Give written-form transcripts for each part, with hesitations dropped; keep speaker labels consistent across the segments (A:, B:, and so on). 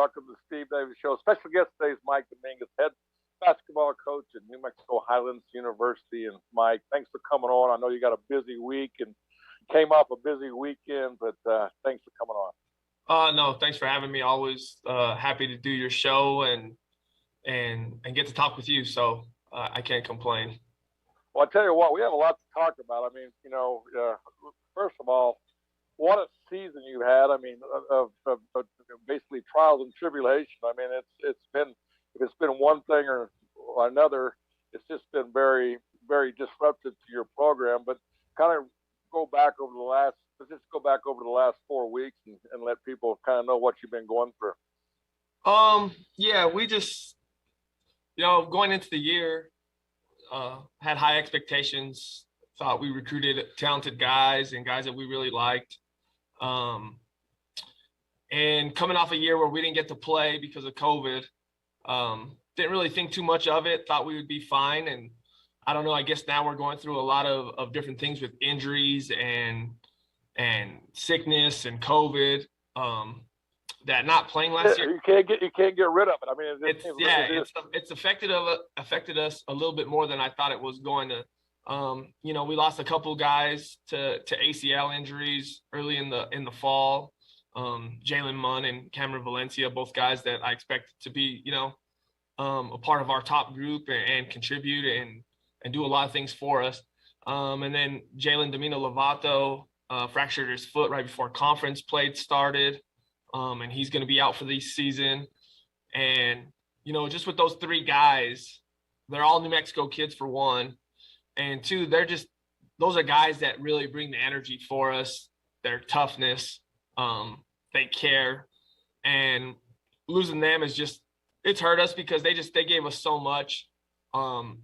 A: welcome to Steve Davis Show. Special guest today is Mike Dominguez, head basketball coach at New Mexico Highlands University. And Mike, thanks for coming on. I know you got a busy week and came off a busy weekend, but thanks for coming on.
B: No, thanks for having me. Always happy to do your show and get to talk with you. So I can't complain.
A: Well, I tell you what, we have a lot to talk about. I mean, first of all, what a season you had. I mean, of basically trials and tribulation. I mean, if it's been one thing or another, it's just been very, very disruptive to your program. But kind of let's just go back over the last 4 weeks and let people kind of know what you've been going through.
B: Yeah, we just, going into the year, had high expectations, thought we recruited talented guys and guys that we really liked. And coming off a year where we didn't get to play because of COVID, didn't really think too much of it, thought we would be fine. And I don't know, I guess now we're going through a lot of different things with injuries and sickness and COVID, that not playing last year.
A: You can't get rid of it. I mean,
B: it's affected us a little bit more than I thought it was going to. We lost a couple guys to ACL injuries early in the fall. Jalen Munn and Cameron Valencia, both guys that I expected to be, a part of our top group and contribute and do a lot of things for us. And then Jalen Domino Lovato fractured his foot right before conference play started. And he's going to be out for this season. And, just with those three guys, they're all New Mexico kids for one. And two, those are guys that really bring the energy for us, their toughness. They care. And losing them it's hurt us because they gave us so much. Jalen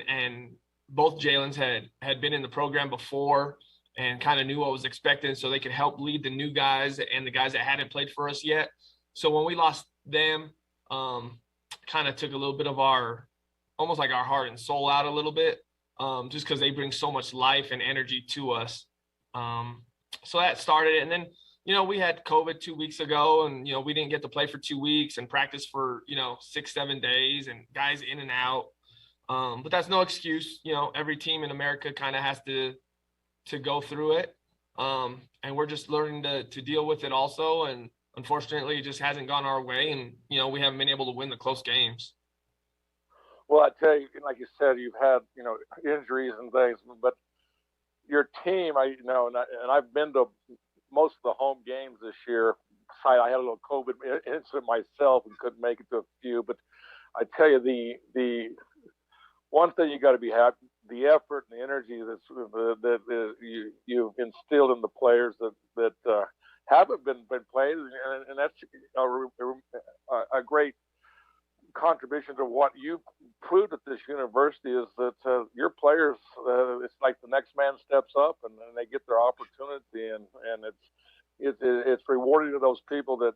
B: and both Jalen's had been in the program before and kind of knew what was expected, so they could help lead the new guys and the guys that hadn't played for us yet. So when we lost them, kind of took a little bit of almost like our heart and soul out a little bit, just because they bring so much life and energy to us. So that started it. And then, we had COVID 2 weeks ago and, we didn't get to play for 2 weeks and practice for, 6-7 days and guys in and out. But that's no excuse. Every team in America kind of has to go through it. And we're just learning to deal with it also. And unfortunately, it just hasn't gone our way. And, we haven't been able to win the close games.
A: Well, I tell you, like you said, you've had, injuries and things, but your team, and I've been to most of the home games this year. I had a little COVID incident myself and couldn't make it to a few, but I tell you, the one thing you got to be happy, the effort and the energy that you've instilled in the players that haven't been played, and that's a great contribution to what you proved at this university is that your players, it's like the next man steps up and they get their opportunity, and it's rewarding to those people that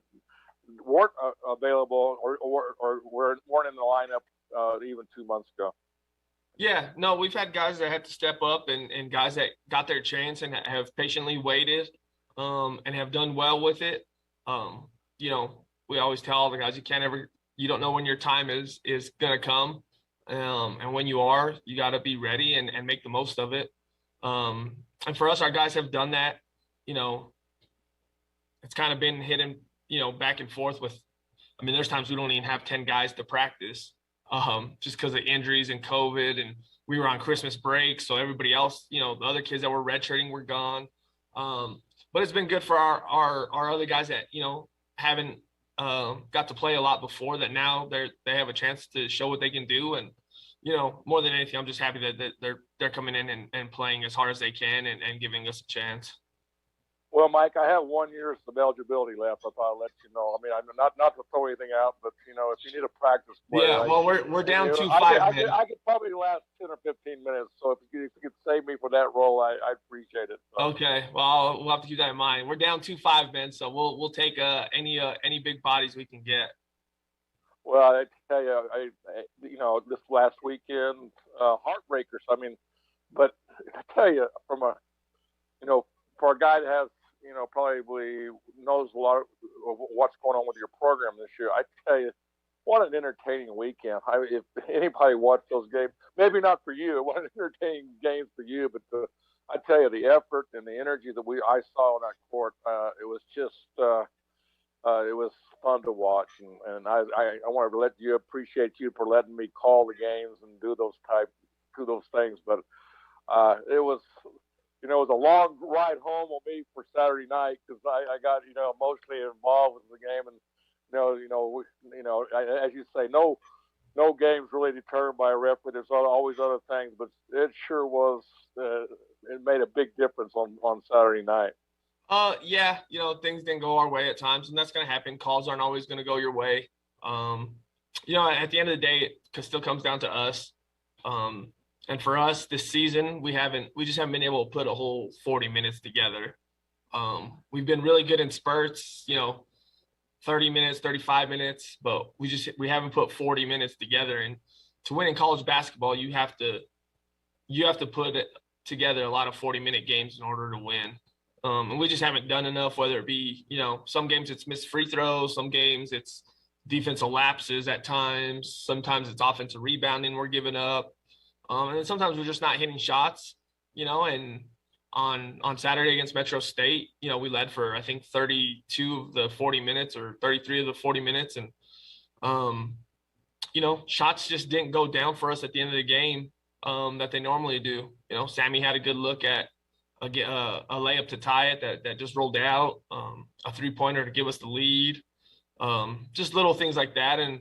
A: weren't available or weren't in the lineup even 2 months ago.
B: Yeah, no, we've had guys that had to step up and guys that got their chance and have patiently waited and have done well with it. We always tell all the guys you don't know when your time is going to come. And when you are, you got to be ready and make the most of it. And for us, our guys have done that. It's kind of been hitting, back and forth there's times we don't even have 10 guys to practice just because of injuries and COVID. And we were on Christmas break. So everybody else, the other kids that were redshirting were gone. But it's been good for our other guys that, haven't got to play a lot before, that now they have a chance to show what they can do. And, more than anything, I'm just happy that they're coming in and playing as hard as they can and giving us a chance.
A: Well, Mike, I have 1 year of eligibility left. I thought I'd let you know. I'm not to throw anything out, but if you need a practice player.
B: Yeah, well, we're down 2-5.
A: I could probably last 10 or 15 minutes. So if you could save me for that role, I'd appreciate it. So.
B: Okay, well, we'll have to keep that in mind. We're down 2-5, Ben. So we'll take any big bodies we can get.
A: Well, I tell you, this last weekend, heartbreakers. But I tell you, for a guy that has probably knows a lot of what's going on with your program this year. I tell you, what an entertaining weekend. If anybody watched those games, maybe not for you, what an entertaining game for you, but I tell you, the effort and the energy that I saw on that court, it was just it was fun to watch, and I wanted to appreciate you for letting me call the games and do those things. But it was it was a long ride home on me for Saturday night because I got emotionally involved with the game, and as you say, no game's really determined by a referee. There's always other things, but it sure was. It made a big difference on Saturday night.
B: Yeah, things didn't go our way at times, and that's going to happen. Calls aren't always going to go your way. At the end of the day, it still comes down to us. And for us this season, we just haven't been able to put a whole 40 minutes together. We've been really good in spurts, 30 minutes, 35 minutes, but we haven't put 40 minutes together. And to win in college basketball, you have to put together a lot of 40-minute games in order to win. And we just haven't done enough, whether it be, some games it's missed free throws, some games it's defensive lapses at times, sometimes it's offensive rebounding we're giving up. And then sometimes we're just not hitting shots, and on Saturday against Metro State, we led for, I think, 32 of the 40 minutes or 33 of the 40 minutes. And, shots just didn't go down for us at the end of the game that they normally do. Sammy had a good look at a layup to tie it that just rolled out, a three-pointer to give us the lead, just little things like that. And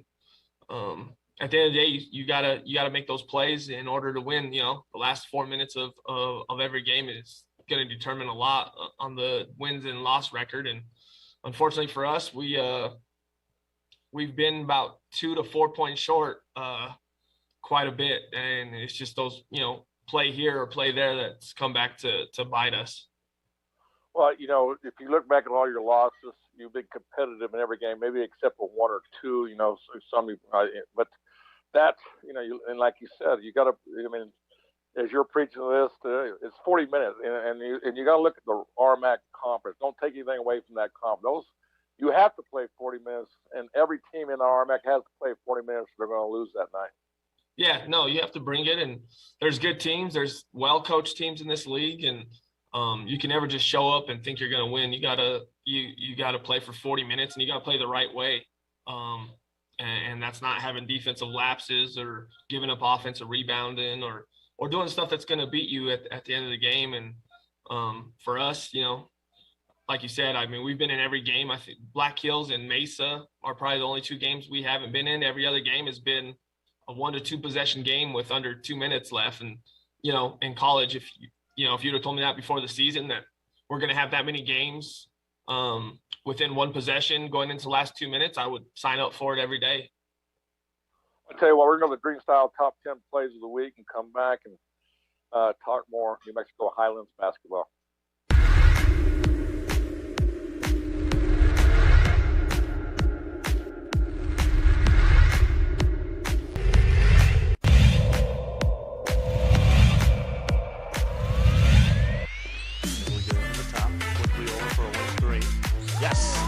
B: at the end of the day, you gotta make those plays in order to win. The last 4 minutes of every game is going to determine a lot on the wins and loss record. And unfortunately for us, we've been about 2 to 4 points short quite a bit, and it's just those play here or play there that's come back to bite us.
A: Well, if you look back at all your losses, you've been competitive in every game, maybe except for one or two. But that, and like you said, you got to. As you're preaching this, it's 40 minutes, and you got to look at the RMAC conference. Don't take anything away from that conference. You have to play 40 minutes, and every team in the RMAC has to play 40 minutes. Or they're going to lose that night.
B: Yeah, no, you have to bring it, and there's good teams. There's well-coached teams in this league, and you can never just show up and think you're going to win. You gotta play for 40 minutes, and you got to play the right way. And that's not having defensive lapses or giving up offensive rebounding or doing stuff that's going to beat you at the end of the game. And for us, like you said, we've been in every game. I think Black Hills and Mesa are probably the only two games we haven't been in. Every other game has been a 1 to 2 possession game with under 2 minutes left. And, in college, if you'd have told me that before the season, that we're going to have that many games within one possession going into the last 2 minutes, I would sign up for it every day.
A: I'll tell you what, we're going to the Green Style Top 10 Plays of the Week and come back and talk more New Mexico Highlands basketball.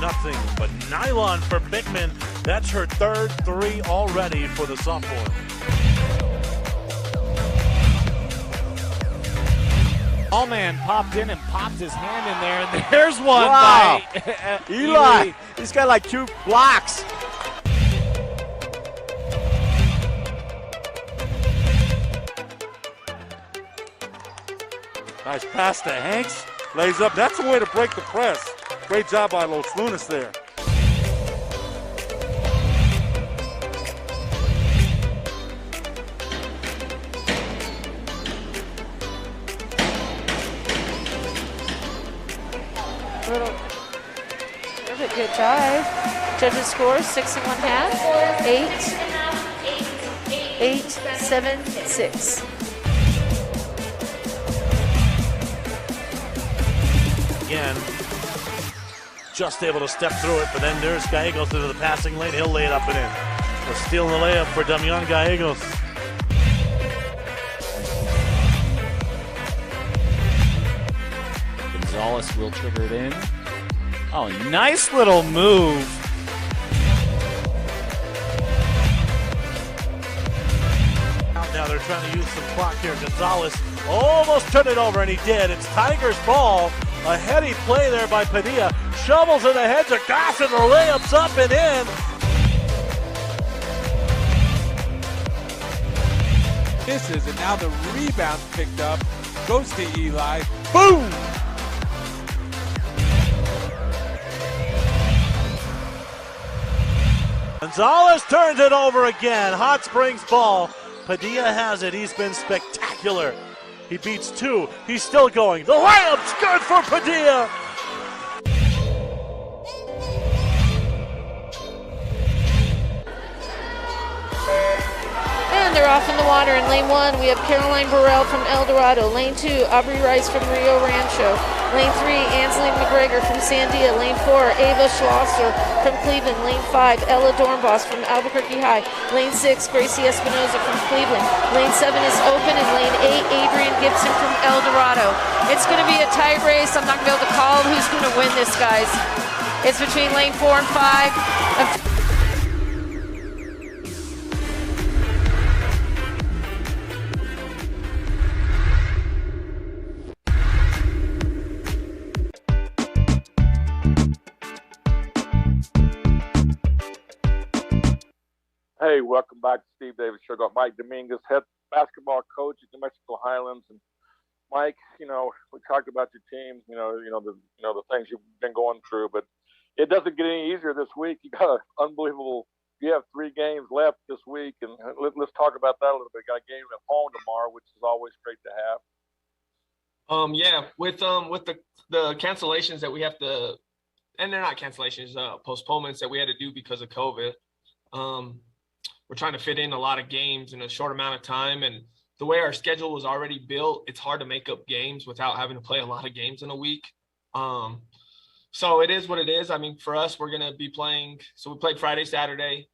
C: Nothing but nylon for Bickman. That's her third three already for the sophomore.
D: Allman popped in and popped his hand in there, and there's one
E: wow.
D: by
E: Eli. He's got like 2 blocks.
C: Nice pass to Hanks. Lays up. That's the way to break the press. Great job by Los Lunas there.
F: Perfect, good drive. Judges score 6 1/2, 8-7-6.
C: Again, just able to step through it, but then there's Gallegos into the passing lane. He'll lay it up and in. We're stealing the layup for Damian Gallegos.
D: Gonzalez will trigger it in. Oh, nice little move.
C: Now they're trying to use some clock here. Gonzalez almost turned it over, and he did. It's Tigers' ball. A heady play there by Padilla. Shovels in the heads of Goss, and the layups up and in.
G: Misses, and now the rebound picked up. Goes to Eli. Boom!
C: Gonzalez turns it over again. Hot Springs ball. Padilla has it. He's been spectacular. He beats two. He's still going. The layup's good for Padilla.
F: And they're off in the water. In lane 1, we have Caroline Burrell from El Dorado. Lane 2, Aubrey Rice from Rio Rancho. Lane 3, Angeline McGregor from Sandia. Lane 4, Ava Schlosser from Cleveland. Lane 5, Ella Dornbos from Albuquerque High. Lane 6, Gracie Espinoza from Cleveland. Lane 7 is open, and lane 8, Adrian Gibson from El Dorado. It's going to be a tight race. I'm not going to be able to call who's going to win this, guys. It's between lane 4 and 5.
A: Hey, welcome back to Steve Davis Show. Got Mike Dominguez, head basketball coach at New Mexico Highlands. And Mike, we talked about your team, the things you've been going through, but it doesn't get any easier this week. You got you have 3 games left this week, and let's talk about that a little bit. Got a game at home tomorrow, which is always great to have.
B: Yeah, with the cancellations that we have to, and they're not cancellations, postponements that we had to do because of COVID. We're trying to fit in a lot of games in a short amount of time, and the way our schedule was already built, it's hard to make up games without having to play a lot of games in a week. So it is what it is. I mean, for us, we're going to be playing. So we played Friday, Saturday,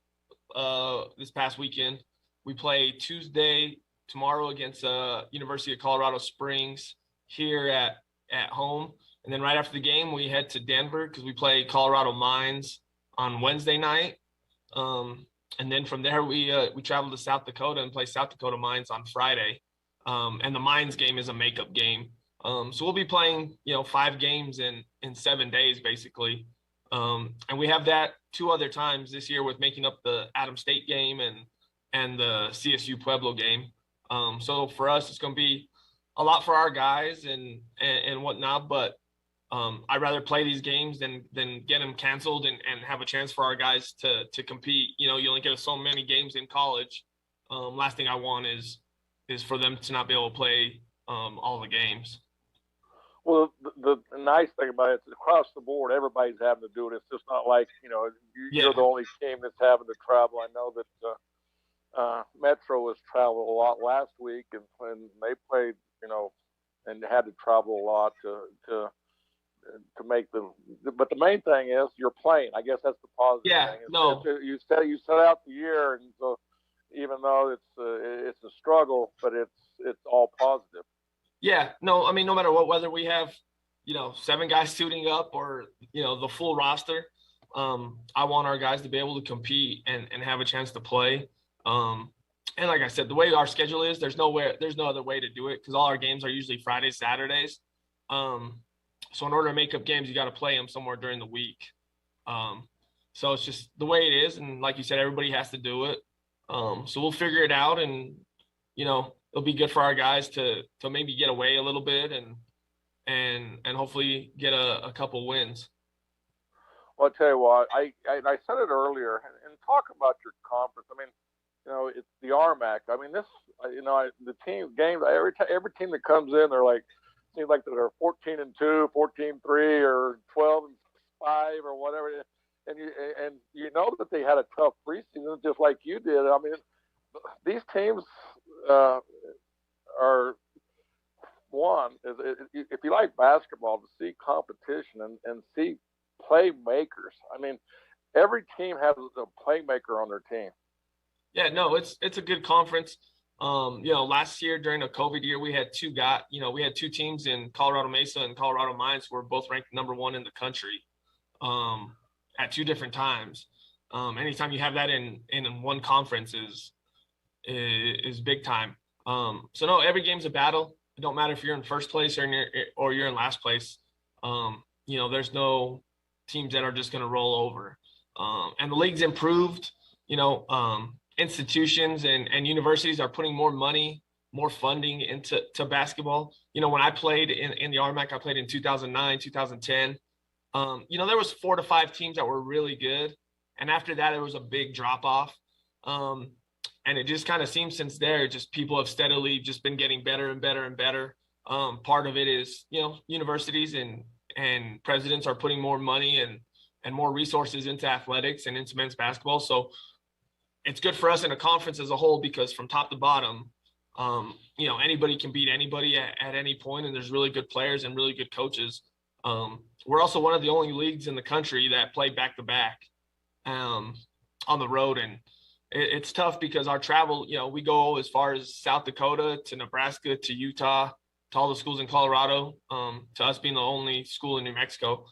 B: this past weekend. We play Tuesday, tomorrow against University of Colorado Springs here at home. And then right after the game, we head to Denver because we play Colorado Mines on Wednesday night. And then from there, we travel to South Dakota and play South Dakota Mines on Friday. And the Mines game is a makeup game. So we'll be playing, 5 games in 7 days, basically. And we have that 2 other times this year with making up the Adams State game and the CSU Pueblo game. So for us, it's going to be a lot for our guys and whatnot, but I'd rather play these games than get them canceled and have a chance for our guys to compete. You only get so many games in college. Last thing I want is for them to not be able to play all the games.
A: Well, the nice thing about it is across the board, everybody's having to do it. It's just not like, you're the only team that's having to travel. I know that Metro has traveled a lot last week, and they played, and had to travel a lot to make but the main thing is you're playing. I guess that's the positive thing.
B: No.
A: You set out the year, and so even though it's a struggle, but it's all positive.
B: Yeah, no, I mean, no matter what, whether we have, 7 guys suiting up or, the full roster, I want our guys to be able to compete and have a chance to play. And like I said, the way our schedule is, there's no other way to do it because all our games are usually Fridays, Saturdays. So in order to make up games, you got to play them somewhere during the week. So it's just the way it is. And like you said, everybody has to do it. So we'll figure it out, and, it'll be good for our guys to maybe get away a little bit and hopefully get a couple wins.
A: Well, I'll tell you what, I said it earlier, and talk about your conference. I mean, it's the RMAC. I mean, the team games, every team that comes in, they're like, seems like they're 14-2, 14-3, or 12-5, or whatever. And you know that they had a tough preseason, just like you did. I mean, these teams are one. If you like basketball, to see competition and see playmakers. I mean, every team has a playmaker on their team.
B: Yeah, no, it's a good conference. Last year during the COVID year, we had two teams in Colorado Mesa and Colorado Mines who were both ranked number 1 in the country at 2 different times. Anytime you have that in one conference is big time. So no, every game's a battle. It don't matter if you're in first place or you're in last place. There's no teams that are just going to roll over. And the league's improved. Institutions and universities are putting more money, more funding into basketball. When I played in the RMAC, I played in 2009, 2010. There was 4 to 5 teams that were really good. And after that, there was a big drop off. And it just kind of seems since there, just people have steadily just been getting better and better and better. Part of it is, universities and presidents are putting more money and more resources into athletics and into men's basketball. So it's good for us in a conference as a whole, because from top to bottom, anybody can beat anybody at any point, and there's really good players and really good coaches. We're also one of the only leagues in the country that play back to back on the road, and it's tough because our travel, we go as far as South Dakota to Nebraska to Utah to all the schools in Colorado, to us being the only school in New Mexico.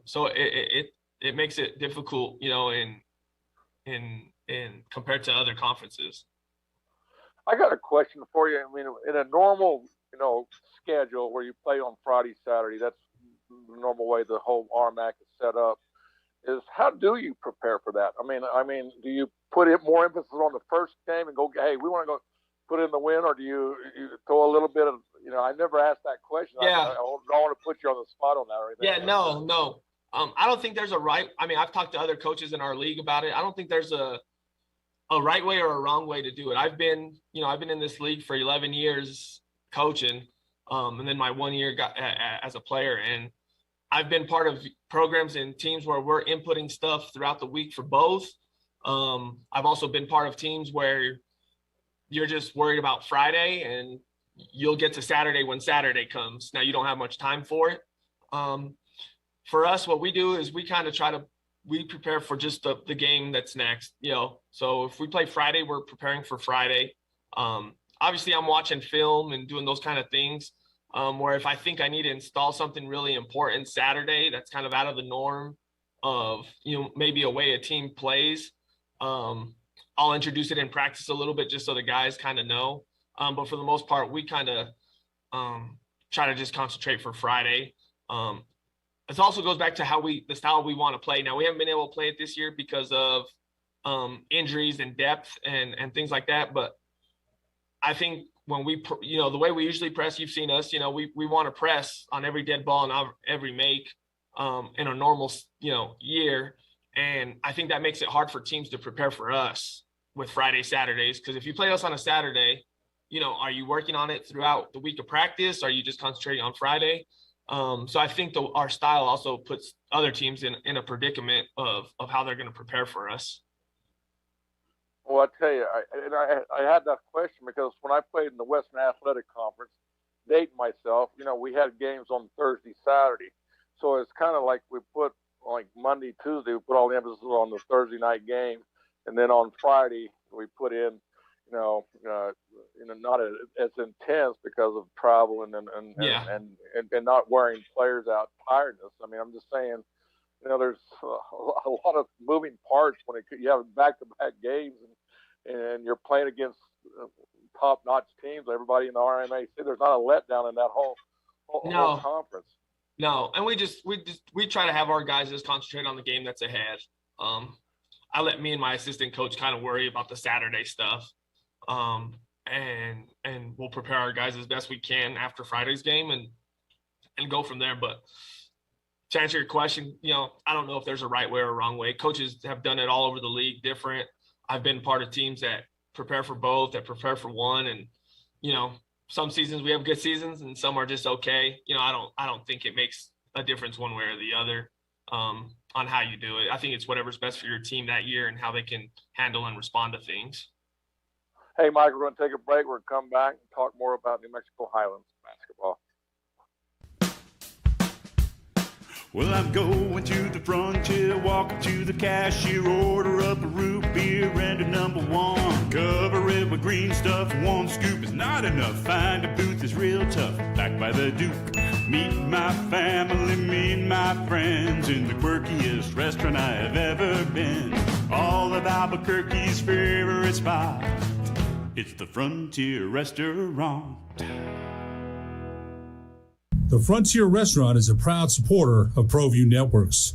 B: So it makes it difficult, in compared to other conferences.
A: I got a question for you. I mean, in a normal, schedule where you play on Friday, Saturday, that's the normal way the whole RMAC is set up. Is how do you prepare for that? I mean, do you put more emphasis on the first game and go, hey, we want to go put in the win, or do you throw a little bit of, I never asked that question.
B: Yeah.
A: I don't want to put you on the spot on that or anything.
B: Yeah, no. I don't think there's a right. I mean, I've talked to other coaches in our league about it. I don't think there's a right way or a wrong way to do it. I've been in this league for 11 years coaching, and then my 1 year as a player. And I've been part of programs and teams where we're inputting stuff throughout the week for both. I've also been part of teams where you're just worried about Friday and you'll get to Saturday when Saturday comes. Now you don't have much time for it. For us, what we do is we kind of we prepare for just the game that's next, So if we play Friday, we're preparing for Friday. Obviously I'm watching film and doing those kind of things. Where if I think I need to install something really important Saturday, that's kind of out of the norm of, maybe a way a team plays, I'll introduce it in practice a little bit just so the guys kind of know. But for the most part, we kind of try to just concentrate for Friday. It also goes back to the style we want to play. Now, we haven't been able to play it this year because of injuries and depth and things like that. But I think when the way we usually press, you've seen us, we want to press on every dead ball and every make in a normal, year. And I think that makes it hard for teams to prepare for us with Friday, Saturdays. Because if you play us on a Saturday, are you working on it throughout the week of practice? Are you just concentrating on Friday? So I think our style also puts other teams in a predicament of how they're going to prepare for us.
A: Well, I tell you, I had that question because when I played in the Western Athletic Conference, dating myself, we had games on Thursday, Saturday. So it's kind of like we put like Monday, Tuesday, we put all the emphasis on the Thursday night game. And then on Friday, we put in, not as intense because of travel and not wearing players out tiredness. I mean, I'm just saying, there's a lot of moving parts when you have back-to-back games and you're playing against top-notch teams. Everybody in the RMAC, there's not a letdown in that whole conference.
B: No, and we try to have our guys just concentrate on the game that's ahead. I let me and my assistant coach kind of worry about the Saturday stuff, and we'll prepare our guys as best we can after Friday's game and go from there. But to answer your question, I don't know if there's a right way or a wrong way. Coaches have done it all over the league different. I've been part of teams that prepare for both, that prepare for one. And, some seasons we have good seasons and some are just okay. I don't think it makes a difference one way or the other on how you do it. I think it's whatever's best for your team that year and how they can handle and respond to things.
A: Hey, Mike, we're going to take a break. We're going to come back and talk more about New Mexico Highlands basketball.
H: Well, I'm going to the frontier, walking to the cashier, order up a root beer and a number one. Cover it with green stuff, one scoop is not enough. Find a booth is real tough, back by the Duke. Meet my family, meet my friends in the quirkiest restaurant I have ever been. All of Albuquerque's favorite spot, it's the Frontier Restaurant.
I: The Frontier Restaurant is a proud supporter of ProView Networks.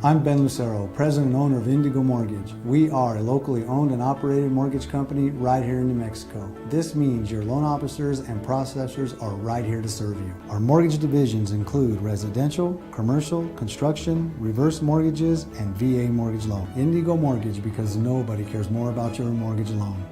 J: I'm Ben Lucero, president and owner of Indigo Mortgage. We are a locally owned and operated mortgage company right here in New Mexico. This means your loan officers and processors are right here to serve you. Our mortgage divisions include residential, commercial, construction, reverse mortgages, and VA mortgage loan. Indigo Mortgage, because nobody cares more about your mortgage loan.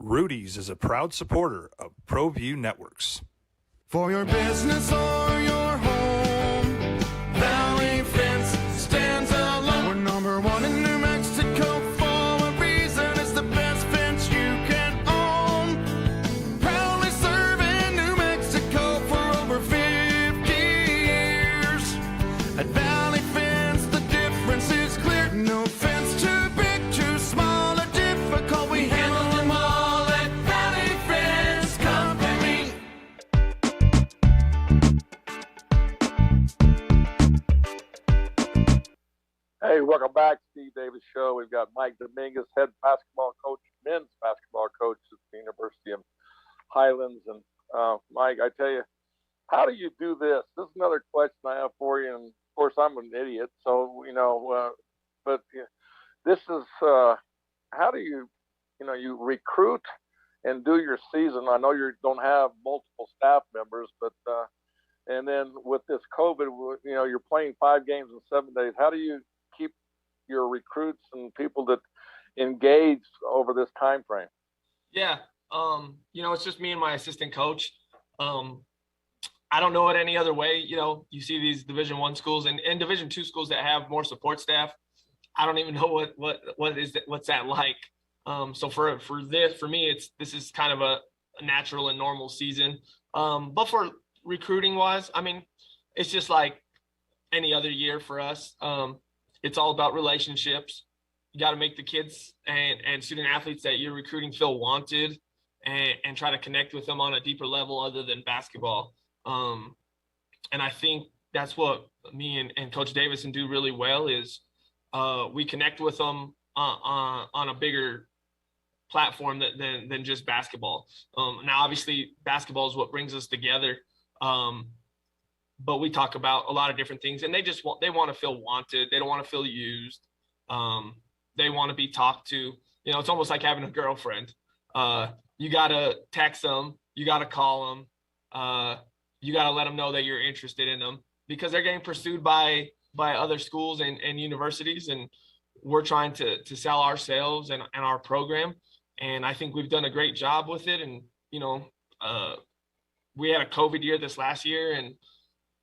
K: Rudy's is a proud supporter of ProView Networks.
L: For your business or your home, Valley Fence stands alone. We're number one in New Mexico for a reason. It's the best fence you can own. Proudly serving New Mexico for over 50 years. At Valley Fence, the difference is clear. No fence too big, too small, or difficult. We handle them all at Valley Fence Company.
A: Hey, welcome back, Steve Davis Show. We've got Mike Dominguez, head basketball coach, men's basketball coach at the University of Highlands. And Mike, I tell you, how do you do this? This is another question I have for you. And of course, I'm an idiot, so but this is how do you you recruit and do your season? I know you don't have multiple staff members, but and then with this COVID, you're playing 5 games in 7 days. How do you keep your recruits and people that engage over this time frame?
B: Yeah. It's just me and my assistant coach. I don't know it any other way. You see these Division I schools and Division II schools that have more support staff. I don't even know what's that like. So for me, this is kind of a natural and normal season. But for recruiting wise, I mean, it's just like any other year for us. It's all about relationships. You got to make the kids and student athletes that you're recruiting feel wanted and try to connect with them on a deeper level other than basketball. And I think that's what me and Coach Davison do really well is we connect with them on a bigger platform than just basketball. Now, obviously, basketball is what brings us together. But we talk about a lot of different things, and they want to feel wanted. They don't want to feel used. They want to be talked to. It's almost like having a girlfriend. You got to text them. You got to call them. You got to let them know that you're interested in them because they're getting pursued by other schools and universities, and we're trying to sell ourselves and our program. And I think we've done a great job with it. And, we had a COVID year this last year, and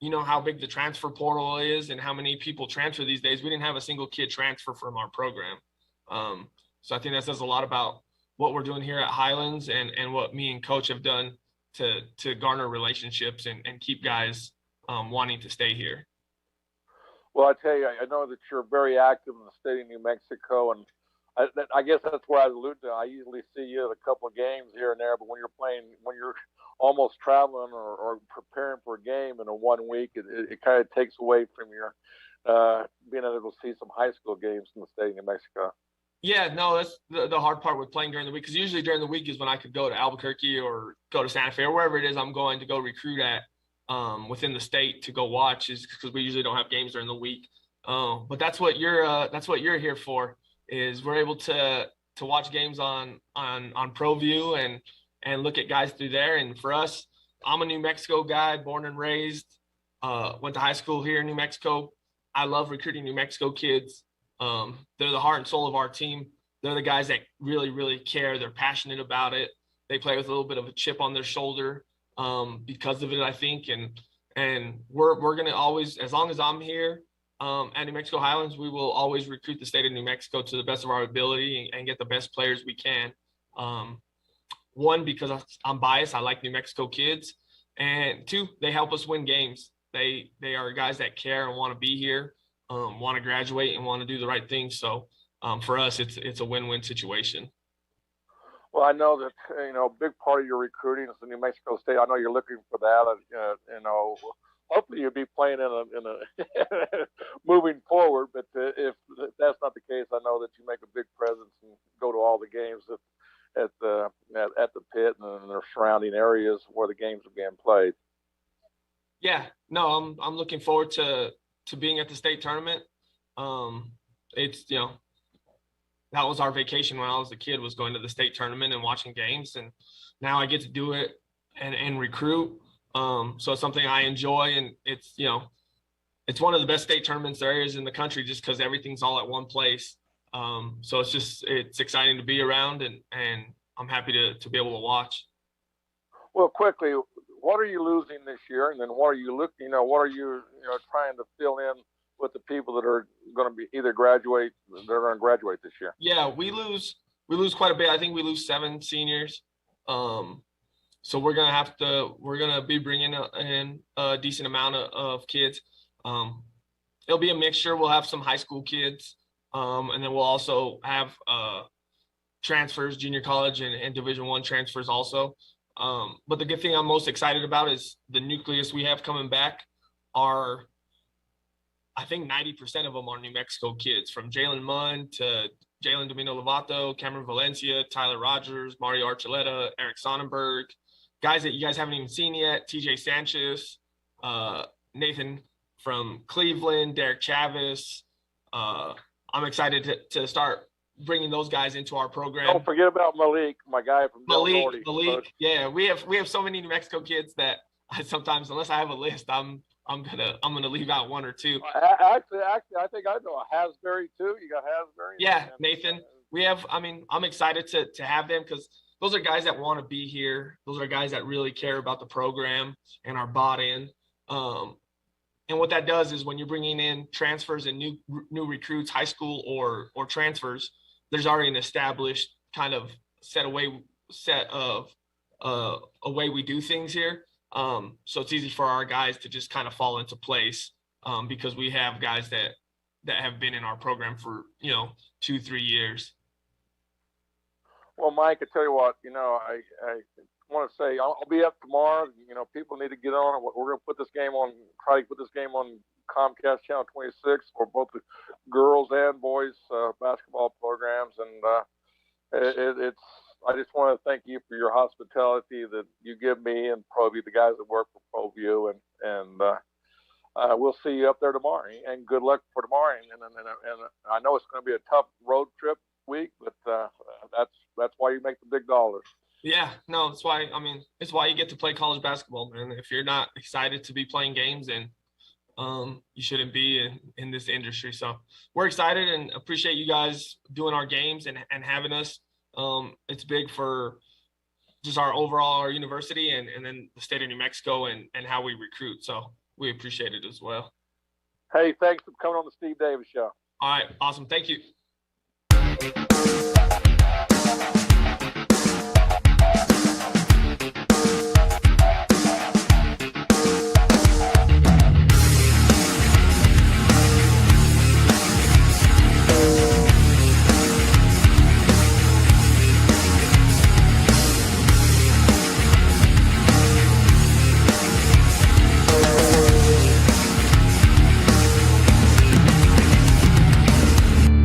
B: you know how big the transfer portal is and how many people transfer these days. We didn't have a single kid transfer from our program. So I think that says a lot about what we're doing here at Highlands and what me and Coach have done to garner relationships and keep guys wanting to stay here.
A: Well, I tell you, I know that you're very active in the state of New Mexico, and I guess that's where I was alluding to. I usually see you at a couple of games here and there, but when you're almost traveling or preparing for a game in a 1 week, it kind of takes away from your being able to see some high school games in the state of New Mexico.
B: Yeah, no, that's the hard part with playing during the week, because usually during the week is when I could go to Albuquerque or go to Santa Fe or wherever it is I'm going to go recruit at within the state to go watch, is because we usually don't have games during the week. But that's what you're here for, is we're able to watch games on ProView and look at guys through there. And for us, I'm a New Mexico guy, born and raised, went to high school here in New Mexico. I love recruiting New Mexico kids. They're the heart and soul of our team. They're the guys that really, really care. They're passionate about it. They play with a little bit of a chip on their shoulder because of it, I think. And we're going to always, as long as I'm here at New Mexico Highlands, we will always recruit the state of New Mexico to the best of our ability and get the best players we can. One, because I'm biased. I like New Mexico kids. And two, they help us win games. They are guys that care and want to be here. Want to graduate and want to do the right thing. So for us, it's a win-win situation.
A: Well, I know that, a big part of your recruiting is the New Mexico State. I know you're looking for that, hopefully you'll be playing in a moving forward, but if that's not the case, I know that you make a big presence and go to all the games at the pit and the surrounding areas where the games are being played.
B: Yeah, no, I'm looking forward to being at the state tournament. It's, that was our vacation when I was a kid, was going to the state tournament and watching games. And now I get to do it and recruit. So it's something I enjoy. And it's, it's one of the best state tournaments there is in the country, just because everything's all at one place. So it's exciting to be around, and I'm happy to be able to watch.
A: Well, quickly, what are you losing this year, and then what are you looking? What are you trying to fill in with the people that are going to be either graduate? They're going to graduate this year.
B: Yeah, we lose quite a bit. I think we lose 7 seniors. So we're gonna be bringing in a decent amount of kids. It'll be a mixture. We'll have some high school kids, and then we'll also have transfers, junior college and Division I transfers also. But the good thing I'm most excited about is the nucleus we have coming back are, I think 90% of them are New Mexico kids, from Jalen Munn to Jalen Domino Lovato, Cameron Valencia, Tyler Rogers, Mario Archuleta, Eric Sonnenberg, guys that you guys haven't even seen yet, TJ Sanchez, Nathan from Cleveland, Derek Chavis. I'm excited to start bringing those guys into our program.
A: Don't forget about Malik, my guy from
B: Malik. Yeah, we have so many New Mexico kids that I sometimes, unless I have a list, I'm gonna leave out 1 or 2.
A: Actually, I think I know Hasbury too. You got Hasbury.
B: Yeah, Nathan. I'm excited to have them, because those are guys that want to be here. Those are guys that really care about the program and are bought in. And what that does is, when you're bringing in transfers and new recruits, high school or transfers, there's already an established kind of a way we do things here. So it's easy for our guys to just kind of fall into place, because we have guys that have been in our program for 2-3 years.
A: Well, Mike, I tell you what, I want to say I'll be up tomorrow. People need to get on it. We're going to try to put this game on Comcast Channel 26 for both the girls and boys basketball programs, and I just want to thank you for your hospitality that you give me and ProView, the guys that work for ProView, and we'll see you up there tomorrow. And good luck for tomorrow. And I know it's going to be a tough road trip week, but that's why you make the big dollars.
B: Yeah, no, it's why you get to play college basketball, man. If you're not excited to be playing games, then you shouldn't be in this industry. So we're excited and appreciate you guys doing our games and having us. It's big for just our university and then the state of New Mexico and how we recruit. So we appreciate it as well.
A: Hey, thanks for coming on the Steve Davis Show.
B: All right, awesome. Thank you.